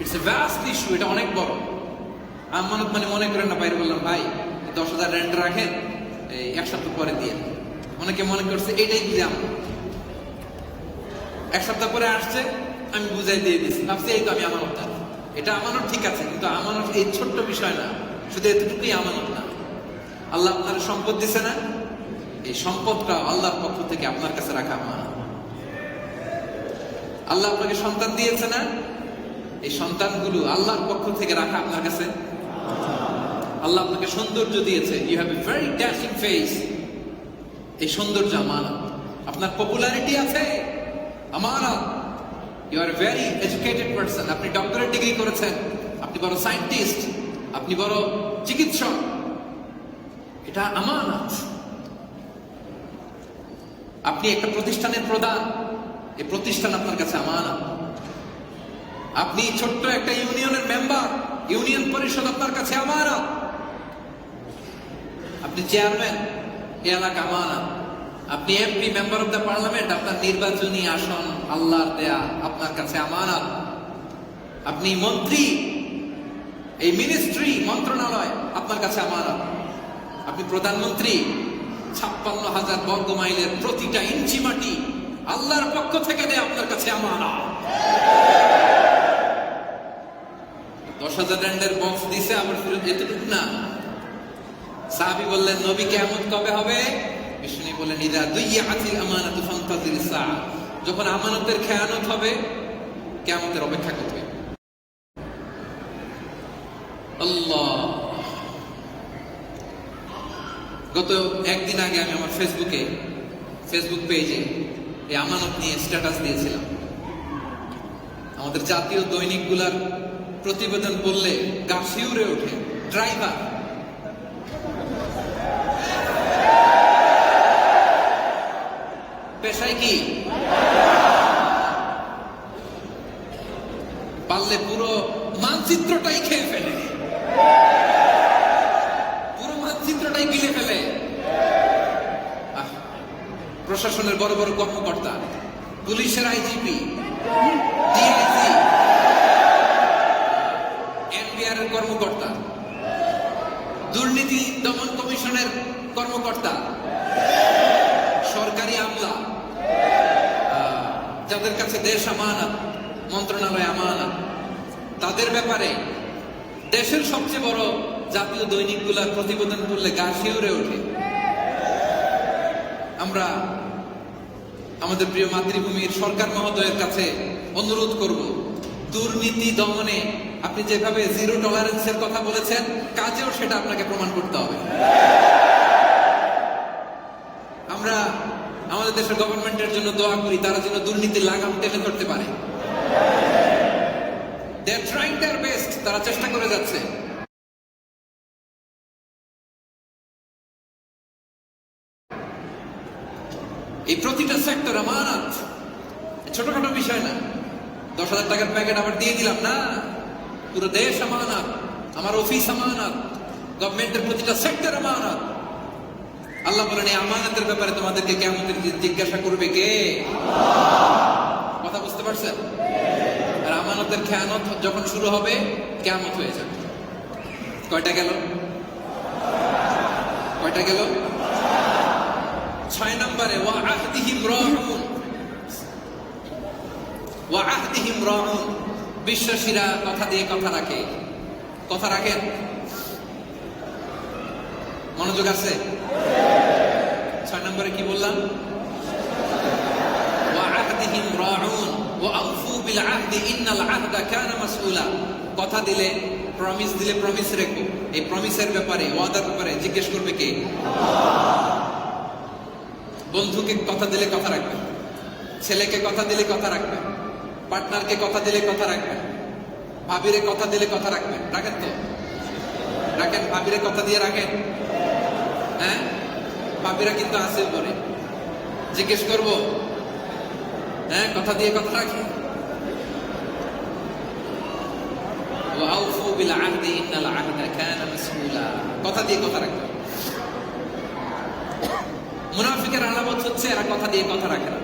It's a vast issue, এটা অনেক বড়। আমানত মানে মনে করেন না বাইরে বললাম ভাই 10,000 রেন্ট রাখেন, এই 1 সপ্তাহ পরে দিয়ে। অনেকে মনে করছে এটাই দিলাম, 1 সপ্তাহ পরে আসছে আমি বুঝাই দিয়ে দিচ্ছি, ভাবছি এই তো আমি আমানত। এটা আমানত ঠিক আছে, কিন্তু আমানত এই ছোট্ট বিষয় না, শুধু এতটুকুই আমানত না। আল্লাহ আপনার সম্পদ দিছে না, এই সম্পদটা আল্লাহর পক্ষ থেকে আপনার কাছে রাখা আমানত। আল্লাহ আপনাকে সন্তান দিয়েছে না, এই সন্তানগুলো আল্লাহর পক্ষ থেকে রাখা আপনার কাছে। আল্লাহ আপনাকে সৌন্দর্য দিয়েছে, you have a very dashing face, এই সৌন্দর্য আমানত। আপনার পপুলারিটি আছে, আমানত। You are very educated person, আপনি ডক্টরেট ডিগ্রি করেছেন, আপনি বড় সায়েন্টিস্ট, আপনি বড় চিকিৎসক, এটা আমানত। আপনি একটা প্রতিষ্ঠানের প্রধান, এই প্রতিষ্ঠান আপনার কাছে আমানত। আপনি ছোট্ট একটা ইউনিয়নের মেম্বার, ইউনিয়ন পরিষদ আপনার কাছে আমানত। আপনি চেয়ারম্যান, এই এলাকা আমানত। আপনি MP, member of the parliament, আপনার নির্বাচনী আসন আল্লাহর দেয়া, আপনার কাছে আমানত। আপনি মন্ত্রী, এই মিনিস্ট্রি, মন্ত্রণালয় আপনার কাছে আমানত। আপনি প্রধানমন্ত্রী, 56,000 বর্গ মাইলের প্রতিটা ইঞ্চি মাটি আল্লাহর পক্ষ থেকে দেয় আপনার কাছে আমানত। 10,000 রেন্ডের বক্স দিছে, আবার ফিরত এতটুকু না। সাহাবী বললেন নবী কিয়ামত কবে হবে? বিষ্ণু বললেন ইদা দুইয়াতিল আমানাতু ফান্তাজির সাআ, যখন আমানতের খেয়ানত হবে কিয়ামতের অপেক্ষা করবে। আল্লাহ। গত একদিন আগে আমি আমার ফেসবুক পেজে এই আমানত নিয়ে স্ট্যাটাস দিয়েছিলাম। আমাদের জাতীয় দৈনিকগুলার প্রতিবেদন বললে গা শিউরে ওঠে। ড্রাইভার, পেশায় কি, পারলে পুরো মানচিত্রটাই খেয়ে ফেলে, পুরো মানচিত্রটাই গিলে ফেলে। প্রশাসনের বড় বড় কর্মকর্তা, পুলিশের আইজিপি, ডিআইজি, এনবিআর এর কর্মকর্তা, দুর্নীতি দমন কমিশনের কর্মকর্তা, সরকারি আমলা, যাদের কাছে দেশ আমানত, মন্ত্রণালয় আমানত, তাদের ব্যাপারে দেশের সবচেয়ে বড় জাতীয় দৈনিকগুলোর প্রতিবেদন করলে গা শিউরে ওঠে। আমরা আমাদের প্রিয় মাতৃভূমির সরকার মহোদয়ের কাছে অনুরোধ করব, দুর্নীতি দমনে আপনি যেভাবে জিরো টলারেন্সের কথা বলেছেন, কাজেও সেটা আপনাকে প্রমাণ করতে হবে। আমরা আমাদের দেশের গভর্নমেন্টের জন্য দোয়া করি, তারা যেন দুর্নীতির লাগাম টেনে ধরতে পারে। দে আর ট্রাইং देयर বেস্ট, তারা চেষ্টা করে যাচ্ছে। এই প্রতিটা সেক্টর আমানত, ছোটখাটো বিষয় না। 10,000 টাকার প্যাকেট আবার দিয়ে দিলাম না, পুরো দেশ আমানত, আমার অফিস আমানত, গভর্নমেন্টের প্রতিটা সেক্টর আমানত। আল্লাহ বলেন এই আমানতের ব্যাপারে তোমাদেরকে কিয়ামতের দিন জিজ্ঞাসা করবে কে? কথা বুঝতে পারছেন? আর আমানতের খেয়ানত যখন শুরু হবে কিয়ামত হয়ে যাবে। কয়টা গেল? 6 নম্বরে ওয়া আহদিহিম রাউন, বিশ্বাসীরা কথা দিয়ে কথা রাখে। কথা রাখেন? মনোযোগ আছে? 6 নম্বরে কি বললাম? ওয়া আহদিহিম রাউন ওয়া আউফু বিল আহদি ইন্নাল আহদা কানা মাসউলা। কথা দিলে, প্রমিস দিলে প্রমিস রেখো। এই প্রমিসের ব্যাপারে, ওয়াদার ব্যাপারে জিজ্ঞেস করবে কে? বন্ধুকে কথা দিলে কথা রাখবে, ছেলেকে কথা দিলে কথা রাখবে, পার্টনারকে কথা দিলে কথা রাখবে, ভাবিরে কথা দিলে কথা রাখবেন। রাখেন তো? রাখেন? ভাবিরে কথা দিয়ে রাখেন? হ্যাঁ, ভাবিরা কিন্তু আছে উপরে, জিজ্ঞেস করবো, হ্যাঁ কথা দিয়ে কথা রাখে। কথা দিয়ে কথা রাখবে। মুনাফিকের আলামত হচ্ছে এরা কথা দিয়ে কথা রাখে না।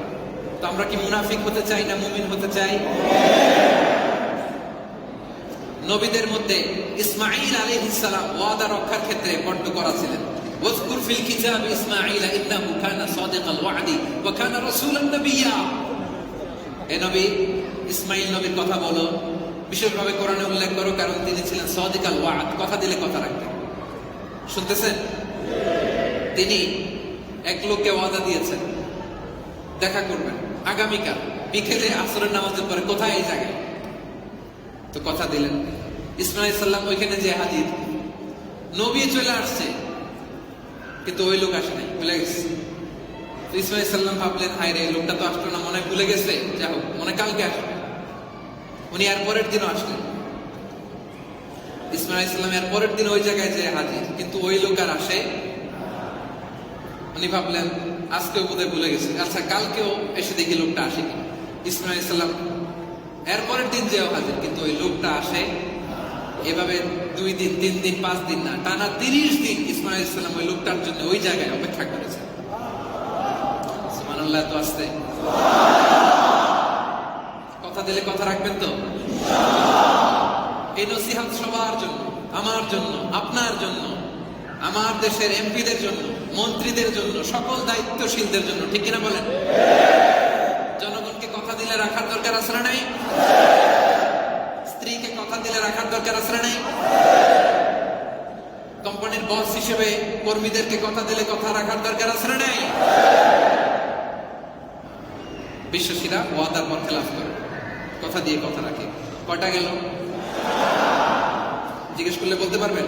তো আমরা কি মুনাফিক হতে চাই না মুমিন হতে চাই? নবীদের মধ্যে ইসমাঈল আলাইহিস সালাম ওয়াদা রক্ষার ক্ষেত্রে বড্ড করা ছিলেন। ওয়াজকুর ফিল কিতাবি ইসমাঈল ইন্নাহু কানা সাদিকাল ওয়াদি ওয়া কানা রাসূলান নাবিয়্যা। এ নবী ইসমাঈল নবীর কথা বলো, বিশেষভাবে কোরআনে উল্লেখ করো, কারণ তিনি ছিলেন সাদিকাল ওয়াদ, কথা দিলে কথা রাখতেন। শুনতেছেন? তিনি এক লোককে ওয়াদা দিয়েছেন, দেখা করবেন আগামীকাল বিকেলে আসরের নামাজের পরে, কোথায়? এই জায়গায়। তো কথা দিলেন। ইসমাঈল সাল্লাম ওইখানে যে হাজির, নবী চলে আসছে, কিন্তু ওই লোক আসে নাই, ভুলে গেছে। তো ইসমাঈল সাল্লাম ভাবলেন, হায় রে, লোকটা তো আসলো না, মনে ভুলে গেছে, যা হোক মনে কালকে আসবে। উনি এর পরের দিনও আসলেন। ইসমাঈল সাল্লাম এর পরের দিন ওই জায়গায় যে হাজির, কিন্তু ওই লোক আর আসে। উনি ভাবলেন আজকেও বোধহয় ভুলে গেছে, আচ্ছা কালকেও এসে দেখি লোকটা আসে কিনা। ইসমাঈল সাল্লাম এর পরের দিন যেও হাজির, কিন্তু ওই লোকটা আসে। এভাবে 2 দিন, 3 দিন, 5 দিন না, টানা 30 দিন ইসমাঈল সাল্লাম ওই লোকটার জন্য ওই জায়গায় অপেক্ষা করেছে। সুবহানাল্লাহ। তো আসতে কথা দিলে কথা রাখবেন তো? এই নসিহত সবার জন্য, আমার জন্য, আপনার জন্য, আমার দেশের এমপিদের জন্য, মন্ত্রীদের জন্য, সকল দায়িত্বশীলদের জন্য, ঠিক কিনা বলেন? জনগণকে কথা দিলে রাখার দরকার আছে না নাই? স্ত্রীকে কথা দিলে রাখার দরকার আছে না নাই? কোম্পানির বস হিসেবে কর্মীদেরকে কথা দিলে কথা রাখার দরকার আছে না নাই? বিশ্বাসীরা ওয়াদার পর খেলাফ করে, কথা দিয়ে কথা রাখে। কয়টা গেল? জিজ্ঞেস করলে বলতে পারবেন?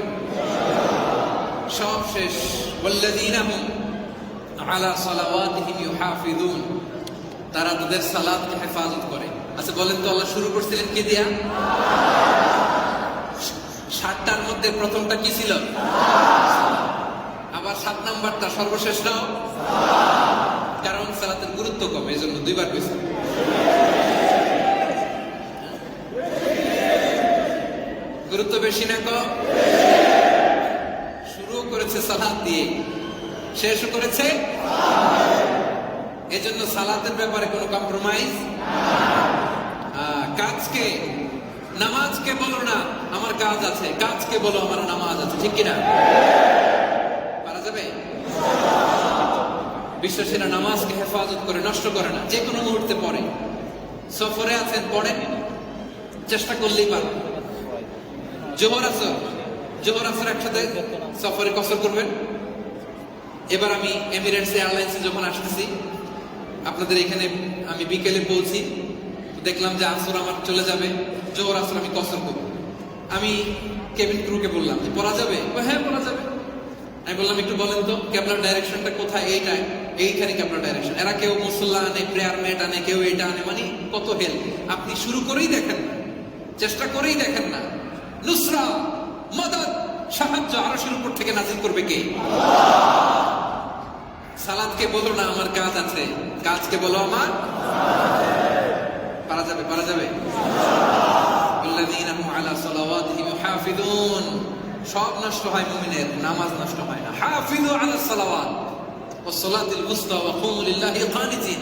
সব শেষ। ওয়াল্লাযীনা হুম আলা সালাওয়াতিহিম ইউহাফিযুন, তারা তাদের সালাতকে হেফাজত করে। আচ্ছা বলেন তো, আল্লাহ শুরু করছিলেন কি দিয়া? 7টার মধ্যে প্রথমটা কি ছিল? আবার 7 নাম্বারটা সর্বশেষ নাও, কারণ সালাতের গুরুত্ব কম, এই জন্য 2 বার কইছে। গুরুত্ব বেশি না কম? শুরু করেছে সালাত দিয়ে, শেষ করেছে। এজন্য সালাতের ব্যাপারে কোনো কম্প্রোমাইজ। কাজকে, নামাজকে বলো না আমার কাজ আছে, কাজকে বলো আমার নামাজ আছে, ঠিক কিনা? পারা যাবে? বিশ্বাসীরা নামাজকে হেফাজত করে, নষ্ট করে না, যে কোনো মুহূর্তে পড়ে। সফরে আছেন, পড়েন, চেষ্টা করলেই পারবেন। জোহর আসর একসাথে সফরে কসর করবেন। এবার আমি এমিরেটস এয়ারলাইন্সে যখন আসতেছি, আপনাদের এখানে আমি বিকেলে পৌঁছি, দেখলাম যে আসর আমার চলে যাবে, জোহর আসর আমি কসর করব। আমি কেবিন ক্রুকে বললাম যে পড়া যাবে? হ্যাঁ পড়া যাবে। আমি বললাম একটু বলেন তো ক্যাবলার ডাইরেকশনটা কোথায়? এইটাই, এইখানে ক্যাবলার ডাইরেকশন। এরা কেউ মুসল্লা আনে, প্রেয়ার ম্যাট আনে, কেউ এটা আনে, মানে কত হেল্প। আপনি শুরু করেই দেখেন না, চেষ্টা করেই দেখেন না। নুসরা, মদদ, সাহায্য আরশের উপর থেকে নাজিল করবে কে? সালাতকে বলো না আমার কাজ আছে, কাজকে বলো আমার। পারা যাবে? পারা যাবে? আল্লাযীনা হুম আলা সালাওয়াতিহিম ইউহাফিযুন। সব নষ্ট হয় মুমিনের, নামাজ নষ্ট হয় না। হাফিযু আলা সালাওয়াত ওয়াস সালাতিল উসতা ওয়া কুমু লিল্লাহি কানিতিন।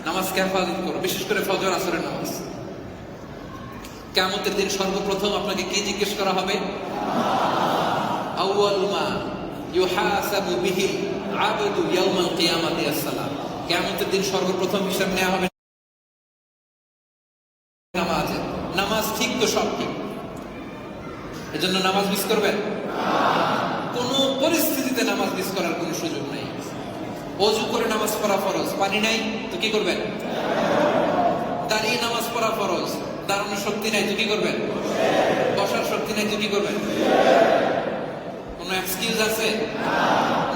নামাজকে হেফাজত করো, বিশেষ করে ফজর আসরের নামাজ। কিয়ামতের দিন সর্বপ্রথম আপনাকে কি জিজ্ঞেস করা হবে? আউয়ালু মা ইউহাসাবু বিহি আবদু ইয়াউমাল কিয়ামাতি আস-সালাত। কিয়ামতের দিন সর্বপ্রথম হিসাব নেওয়া হবে নামাজের। নামাজ ঠিক তো সব ঠিক, এজন্য নামাজ মিস করবেন? কোন পরিস্থিতিতে নামাজ মিস করার কোনো সুযোগ নেই। ওযু করে নামাজ পড়া ফরজ, পানি নাই তো কি করবেন? দাঁড়িয়ে নামাজ পড়া ফরজ, দাঁড়ানোর শক্তি নাই তো কি করবেন? বসার শক্তি নাই তো কি করবেন? কোন এক্সকিউজ আছে?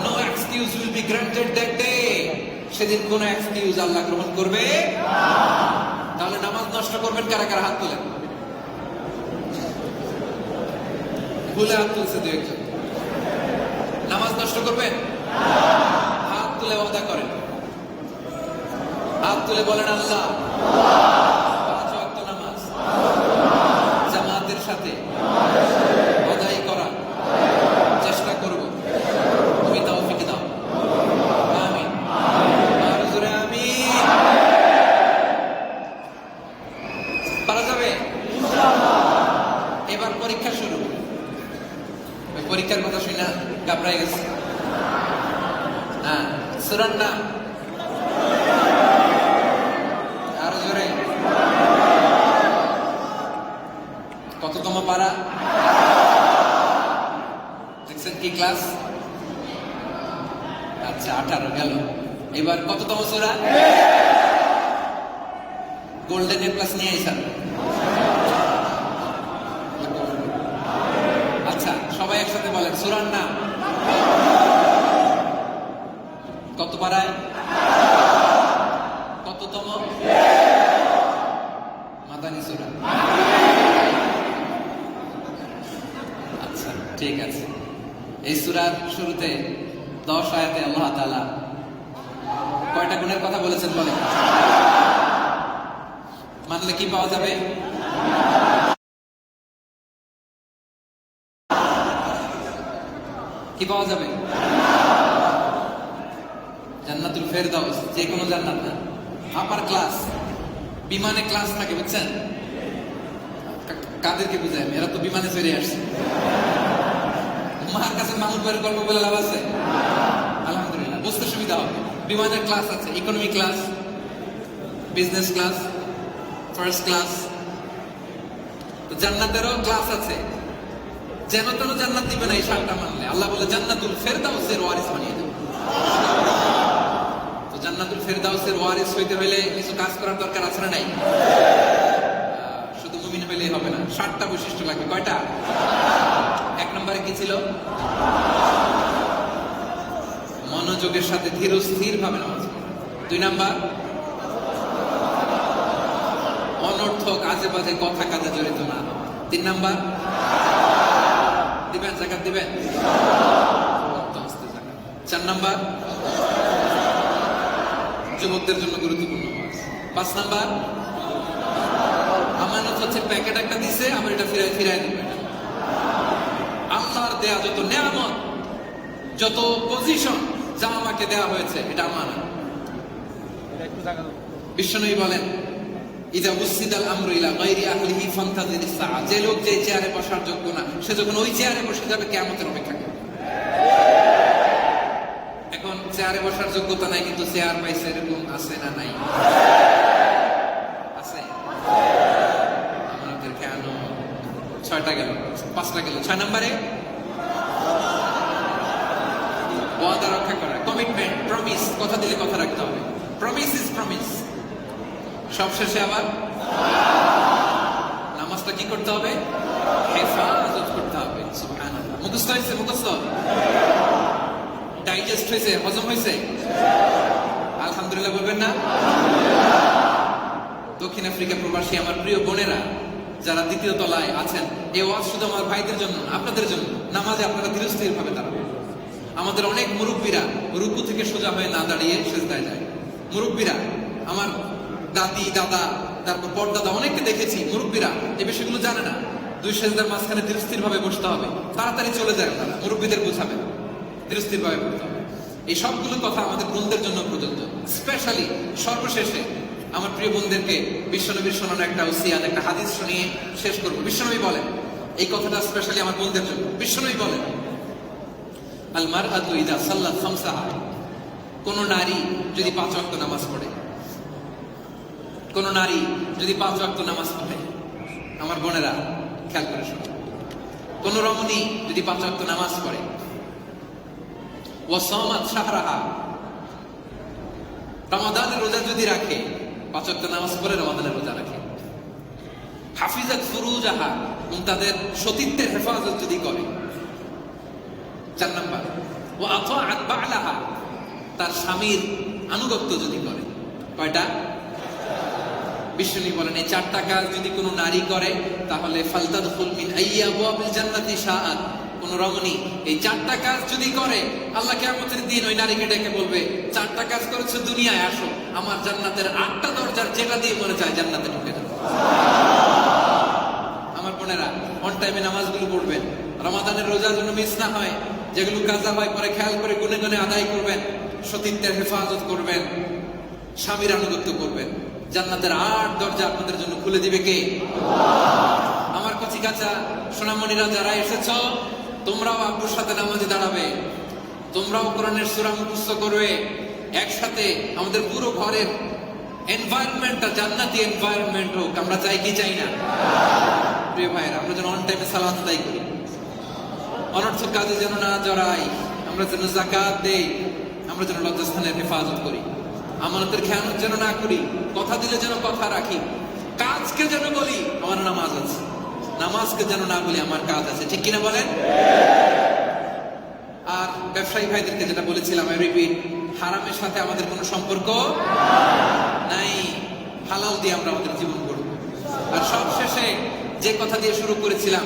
No excuse will be granted that day. সেদিন কোন এক্সকিউজ আল্লাহ গ্রহণ করবে না। তাহলে নামাজ নষ্ট করবেন কারা কারা? হাত তোলেন। ভুলে হাত তুলছে 2-1 জন। নামাজ নষ্ট করবেন? হাত তুলে ওয়াদা করেন, হাত তুলে বলেন আল্লাহ 5 ওয়াক্ত নামাজ জামাতের সাথে আদায় করা চেষ্টা করব, তুমি তৌফিক দাও। আমিন। আর জোরে আমিন। পারা যাবে? ইনশাআল্লাহ। এবার পরীক্ষার কথা শুনে ঘাবড়াই গেছে। হ্যাঁ, সূরার নাম আরো জোরে। কততম পারা? দেখছেন কি ক্লাস? আচ্ছা, 18 গেল। এবার কততম সূরা? গোল্ডেন এ প্লাস নিয়ে আইসার। আচ্ছা, সবাই একসাথে বলেন সূরার নাম। কত পারায়? কততম? মাদানী সূরা। আচ্ছা, ঠিক আছে। এই সূরার শুরুতে 10 আয়াতে আল্লাহ তাআলা কয়টা গুণের কথা বলেছেন বলেন? মানলে কি পাওয়া যাবে? কি পাওয়া যাবে? জান্নাতুল ফেরদাউস। যে কোনো জান্নাত না, আপার ক্লাস। বিমানে ক্লাস থাকে, বুঝছেন? কাদেরকে বুঝায়? এরা তো বিমানে চড়ে আসছে। মার কাছে মামুর বাড়ির গল্প বলে লাভ আছে? আলহামদুলিল্লাহ, বুঝতে সুবিধা হবে। বিমানের ক্লাস আছে, economy class, business class, first class. তো জান্নাতেরও ক্লাস আছে। যেন তেন জান্নাত দিবে না এই সাতটা মানলে। আল্লাহ বলে জান্নাতুল ফেরদাউসের ওয়ারিস বানিয়ে দেবে। তো জান্নাতুল ফেরদাউসের ওয়ারিস হইতে হইলে কিছু কাজ করার দরকার আছে না নাই? শুধু মুমিন হইলেই হবে না, 7টা বৈশিষ্ট্য লাগবে। কয়টা? 1 নম্বরে কি ছিল? মনোযোগের সাথে ধীর স্থির ভাবে নামাজ পড়া। 2 নাম্বার, অনর্থক আজে বাজে কথা কাজে জড়িত না। 3 নাম্বার, দিবেন জাকাত দিবেন। 4 নাম্বার, যুবকদের জন্য গুরুত্বপূর্ণ। 5 নাম্বার, আমানত হচ্ছে প্যাকেট একটা দিছে, আবার এটা ফিরাই দিবেন। আল্লাহর দেয়া যত নেয়ামত, যত পজিশন যা আমাকে দেয়া হয়েছে, এটা আমানত। বিশ্বনবী বলেন, ইদা উসিদাল আমরু ইলা গায়রি আহলিহি ফান্তাযিরিস সাআ। যে লোক যে চেয়ারে বসার যোগ্য না, সে যখন ওই চেয়ারে বসে যাবে, কিয়ামতের অপেক্ষা করবে। এখন চেয়ারে বসার যোগ্যতা নাই, কিন্তু চেয়ার পাইছে, এরকম আছে না নাই? আছে। আমাদের কেন 6টা গেল, 5টা গেল। 6 নম্বরে ওয়াদা রক্ষা করা, কমিটমেন্ট, প্রমিস। কথা দিলে কথা রাখতে হবে। Promise is promise. সবশেষে আবার নামাজটা কি করতে হবে? হেফাজত করতে হবে। সুবহানাল্লাহ। মুখস্থ হয়েছে? মুখস্থ ডাইজেস্ট হয়েছে? হজম হয়েছে? আলহামদুলিল্লাহ বলবেন না? দক্ষিণ আফ্রিকা প্রবাসী আমার প্রিয় বোনেরা যারা 2য় তলায় আছেন, এই ওয়াজ শুধু আমার ভাইদের জন্য, আপনাদের জন্য। নামাজে আপনারা ধীরস্থির ভাবে দাঁড়াবেন। আমাদের অনেক মুরব্বীরা রুকু থেকে সোজা হয়ে না দাঁড়িয়ে সিজদায় যায়। মুরব্বীরা, আমার দাদি, দাদা, তারপর পরদাদা, অনেককে দেখেছি মুরব্বীরা এই বিষয়গুলো জানে না। 2 সেজদার মাঝখানে ধীরস্থির ভাবে বসতে হবে। তাড়াতাড়ি চলে যায় আপনারা, মুরব্বীদের বোঝাবে, ধীরস্থির ভাবে পড়তে হবে। এই সবগুলো কথা আমাদের বোনদের জন্য প্রযোজ্য। স্পেশালি সর্বশেষে আমার প্রিয় বোনদেরকে বিশ্বনবীর শোনানো একটা ওসিয়াত, একটা হাদিস শুনিয়ে শেষ করব। বিশ্বনবী বলেন, এই কথাটা স্পেশালি আমার বোনদের জন্য। বিশ্বনবী বলেন, আল মারআতু ইযা সাল্লাত খামসাহা। কোন নারী যদি 5 ওয়াক্ত নামাজ পড়ে, কোন নারী যদি 5 ওয়াক্ত নামাজ পড়ে, আমার বোনেরা খেয়াল করে শোনো, কোন রমণী যদি 5 ওয়াক্ত নামাজ পড়ে, ওয়া সামাত শাহরাহা, রমাদানের রোজা যদি রাখে, 5 ওয়াক্ত নামাজ পড়ে রমাদানের রোজা রাখে, হাফিজাত ফুরুজাহা, এবং তাদের সতীত্বের হেফাজত যদি করে। 4 নাম্বার, ওয়া আতাআত বা'লাহা, তার স্বামীর আনুগত্য যদি করে। কয়টা? বিশ্বনবী বলেন, এই 4টা কাজ যদি কোনো নারী করে, তাহলে ফালতাদখুল মিন আইয়াবিল জান্নাতি শাআত। কোন রমণী এই 4টা কাজ যদি করে, আল্লাহ কিয়ামতের দিন ওই নারীকে ডেকে বলবে, 4টা কাজ করেছো, দুনিয়ায় আসো, আমার জান্নাতের 8টা দরজার যেটা দিয়ে মনে চায় জান্নাতে ঢুকে যাও। আমার বোনেরা, অন টাইমে নামাজগুলো পড়বেন, রমাদানের রোজা যেন মিস না হয়, যেগুলো কাজা হয় পরে খেয়াল করে গুনে গুনে আদায় করবেন, সতীত্বের হেফাজত করবেন, স্বামীর আনুগত্য করবেন। জান্নাতের 8 দরজা আপনাদের জন্য খুলে দিবে কে? আমার কচি কাঁচা সোনামণিরা যারা এসেছো, তোমরাও আব্বুর সাথে নামাজে দাঁড়াবে, তোমরাও কোরআনের সূরা মুখস্থ করবে। একসাথে আমাদের পুরো ঘরের এনভায়রনমেন্টটা জান্নাতি এনভায়রনমেন্ট হোক, আমরা চাই কি চাই না? প্রিয় ভাইয়েরা, আমরা যেন অন টাইমে সালাত আদায় করি, অনর্থক কাজে যেন না জড়াই, আমরা যেন যাকাত দেই, আমরা যেন লজ্জাস্থানের হেফাজত করি, আমানতের খেয়ানত যেন না করি, কথা দিলে যেন কথা রাখি, কাজকে যেন বলি আমার নামাজ আছে, নামাজকে যেন না বলি আমার কাজ আছে। ঠিক কিনা বলেন? আর ব্যবসায়ী ভাইদেরকে যেটা বলেছিলাম, আই রিপিট, হারামের সাথে আমাদের কোনো সম্পর্ক নাই, হালাল দিয়ে আমরা আমাদের জীবন গড়ব। আর সবশেষে যে কথা দিয়ে শুরু করেছিলাম,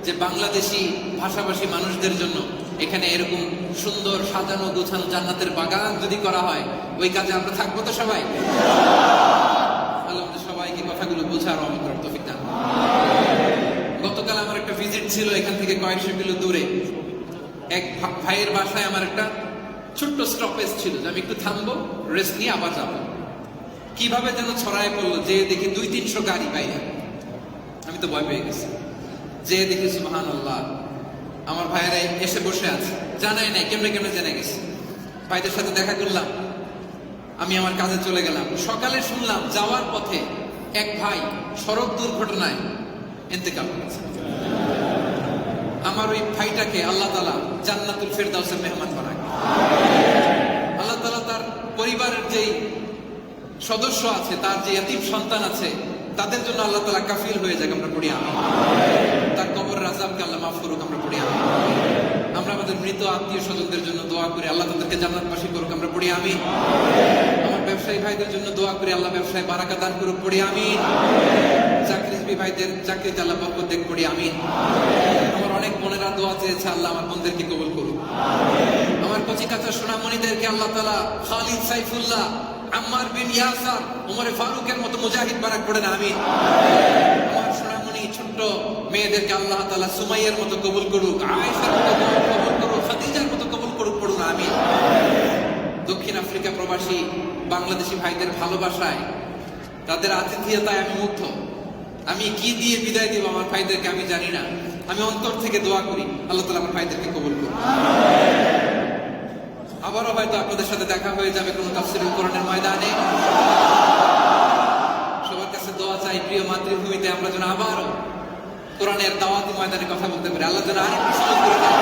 যে বাংলাদেশি ভাষাভাষী মানুষদের জন্য এখানে এরকম সুন্দর সাজানো গোছানো জান্নাতের বাগান যদি করা হয়, ওই কাজে আমরা থাকবো তো সবাই? আল্লাহ সবাইকে কথাগুলো বোঝার আমল করার তৌফিক দান। গতকাল আমার একটা ভিজিট ছিল এখান থেকে কয়েকশো কিলো দূরে, এক ভাইয়ের বাসায় আমার একটা ছোট্ট স্টপেজ ছিল, যে আমি একটু থামবো, রেস্ট নিয়ে আবার যাবো। কিভাবে যেন ছড়ায় পড়লো, যে দেখি 200-300 গাড়ি বাইরে। আমি তো ভয় পেয়ে গেছি, যে দেখি সুবহানাল্লাহ, আমার ভাইয়েরা এসে বসে আছে, জানাই নাই কেমনে কেমনে জেনে গেছে। ভাইদের সাথে দেখা করলাম, আমি আমার কাজে চলে গেলাম। সকালে শুনলাম যাওয়ার পথে এক ভাই সড়ক দুর্ঘটনায় ইন্তেকাল করেছে। আমার ওই ভাইটাকে আল্লাহ তাআলা জান্নাতুল ফেরদাউসের মেহমান বানায়। আল্লাহ তাআলা তার পরিবারের যেই সদস্য আছে, তার যে ইয়াতীম সন্তান আছে, তাদের জন্য আল্লাহ তাআলা কাফিল হয়ে যাক, আমরা পড়ি আমিন। তার কবরের আযাবকে আল্লাহ মাফ করুক, আমরা পড়ি আমিন। আমরা আমাদের মৃত আত্মীয় স্বজনদের জন্য দোয়া করি, আল্লাহ তাদেরকে জান্নাতবাসী করুক, আমরা পড়ি আমিন। আমার ব্যবসায়ী ভাইদের জন্য দোয়া করি, আল্লাহ ব্যবসায় বারাকা দান করুক, পড়ি আমিন। চাকরিজীবী ভাইদের চাকরিতে আল্লাহ বরকত দেখ, পড়ি আমিন। আমার অনেক বোনেরা দোয়া চেয়েছে, আল্লাহ আমার বোনদেরকে কবুল করুক। আমার কচিকাঁচা সোনামণিদেরকে আল্লাহ তাআলা খালিদ, সাইফুল্লাহ, আম্মার বিন ইয়াসার, ওমর ফারুকের মতো মুজাহিদ বারাক পড়েন আমিন। আমার সোনামণি ছোট্ট মেয়েদেরকে আল্লাহ তাআলা সুমাইয়ার মতো কবুল করুক, আয়েশার মতো কবুল করুক, খাদিজার মতো কবুল করুক, পড়ুন আমিন। দক্ষিণ আফ্রিকা প্রবাসী বাংলাদেশি ভাইদের ভালোবাসায়, তাদের আতিথেয়তায় আমি মুগ্ধ। আমি কি দিয়ে বিদায় দিব আমার ভাইদেরকে আমি জানি না। আমি অন্তর থেকে দোয়া করি, আল্লাহ তাআলা আমার ভাইদেরকে কবুল করুন। আবারও হয়তো আপনাদের সাথে দেখা হয়ে যাবে কোনো তাফসীরুল কোরআনের ময়দানে। সবার কাছে দোয়া চাই, প্রিয় মাতৃভূমিতে আমরা যেন আবারও কোরআনের দাওয়াতি ময়দানে কথা বলতে পারি। আল্লাহ যেন আরেকটু সুযোগ করে দেন।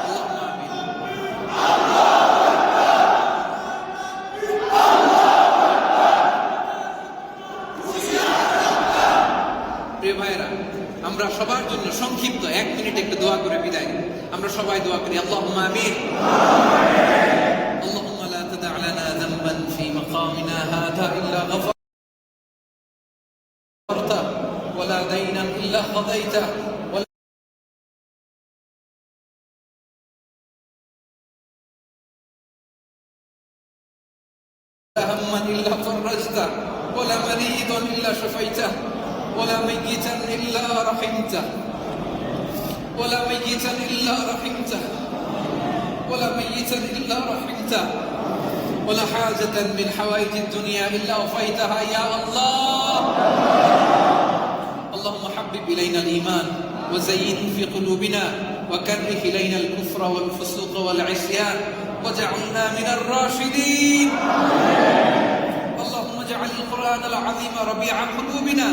আল্লাহুম্মা আমিন। প্রিয় ভাইয়েরা, আমরা সবার জন্য সংক্ষিপ্ত 1 মিনিট একটু দোয়া করে বিদায় নিই। আমরা সবাই দোয়া করি, আল্লাহুম্মা আমিন। আল্লাহুম্মা লা তাদা' লানা যামবান ফি মাকামিনা হাযা ইল্লা গফারতা ওয়া লা দাইনান ইল্লা কাদাইতা ওয়া লা হাম্মান ইল্লা ফাররাজতা ওয়া লা মারিদান ইল্লা শাফাইতা ولا ميتا إلا رحمته ولا ميتا إلا رحمته ولا ميتا إلا رحمته ولا حاجة من حوائج الدنيا إلا وفيتها يا الله. اللهم حبب إلينا الإيمان وزينه في قلوبنا وكره إلينا الكفر والفسوق والعصيان واجعلنا من الراشدين. اللهم اجعل القرآن العظيم ربيع قلوبنا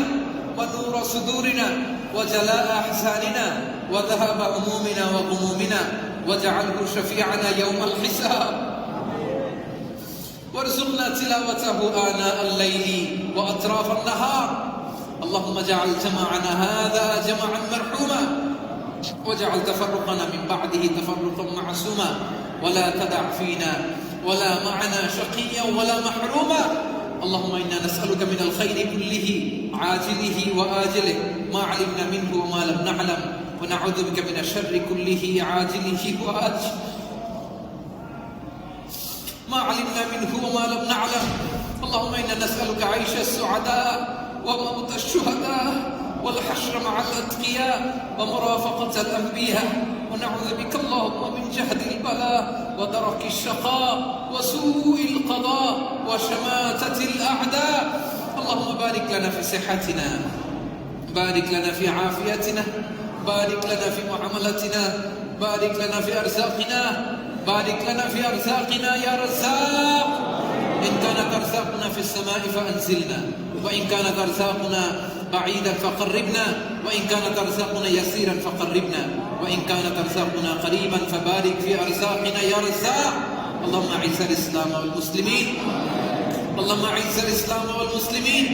ونور صدورنا وجلاء أحزاننا وذهاب همومنا وغمومنا واجعله شفيعنا يوم الحساب وارزقنا تلاوته آناء الليل وأطراف النهار. اللهم اجعل جمعنا هذا جمعا مرحوما واجعل تفرقنا من بعده تفرقا معصوما ولا تدع فينا ولا معنا شقيا ولا محروما. اللهم إنا نسألك من الخير كله عاجله وآجله ما علمنا منه وما لم نعلم ونعوذ بك من الشر كله عاجله وآجله ما علمنا منه وما لم نعلم. اللهم إنا نسألك عيش السعداء وموت الشهداء والحشر مع الأتقياء ومرافقة الأنبياء ونعوذ بك اللهم من جهد البلاء ودرك الشقاء وسوء القضاء وشماتة الأعداء. اللهم بارك لنا في صحتنا، بارك لنا في عافيتنا، بارك لنا في معاملاتنا، بارك لنا في أرزاقنا، بارك لنا في أرزاقنا يا رزاق. إن كانت أرزاقنا في السماء فأنزلنا، وإن كانت أرزاقنا بعيدا فقربنا، وإن كانت أرزاقنا يسيرا فقربنا، وإن كانت أرزاقنا قريبا فبارك في أرزاقنا يا رزاق. اللهم أعز الإسلام والمسلمين، اللهم أعز الإسلام والمسلمين.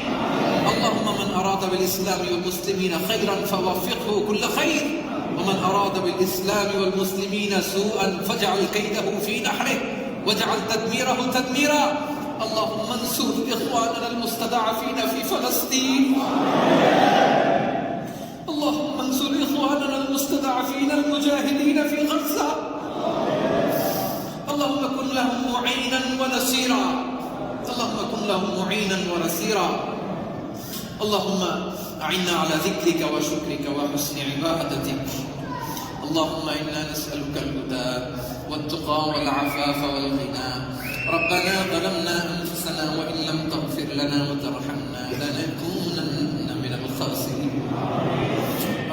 اللهم من أراد بالإسلام والمسلمين خيرا فوفقه كل خير، ومن أراد بالإسلام والمسلمين سوءا فاجعل كيده في نحره، واجعل تدميره تدميرا. اللهم انصر إخواننا المستضعفين في فلسطين، اللهم انصر إخواننا المستضعفين المجاهدين في غزة. اللهم كن لهم معينا ونصيرا، اللهم كن لهم معينا ونصيرا. اللهم أعنا على ذكرك وشكرك وحسن عبادتك. اللهم إنا نسألك الهدى والتقى والعفاف والغنى. ربنا ظلمنا أنفسنا وإن لم تغفر لنا وترحمنا لنكونن من الخاسرين.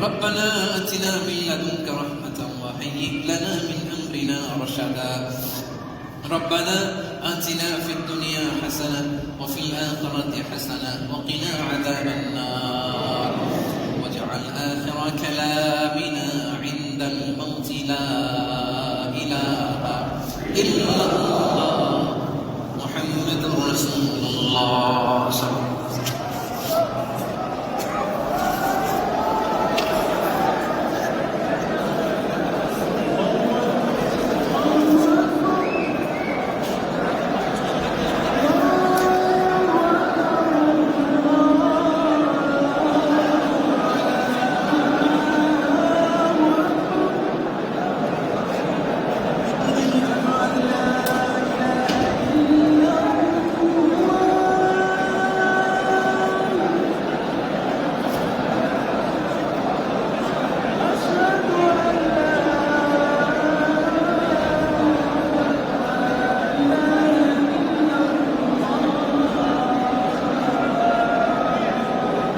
ربنا آتنا من لدنك رحمة وهيئ لنا من أمرنا رشدا. ربنا آتنا في الدنيا حسنة وفي الآخرة حسنة وقنا عذاب النار، واجعل آخر كلامنا عند الموت لا إله إلا الله محمد رسول الله صلى الله عليه وسلم.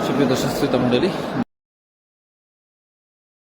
সুপ্রিয় দর্শক শ্রোতা মণ্ডলী,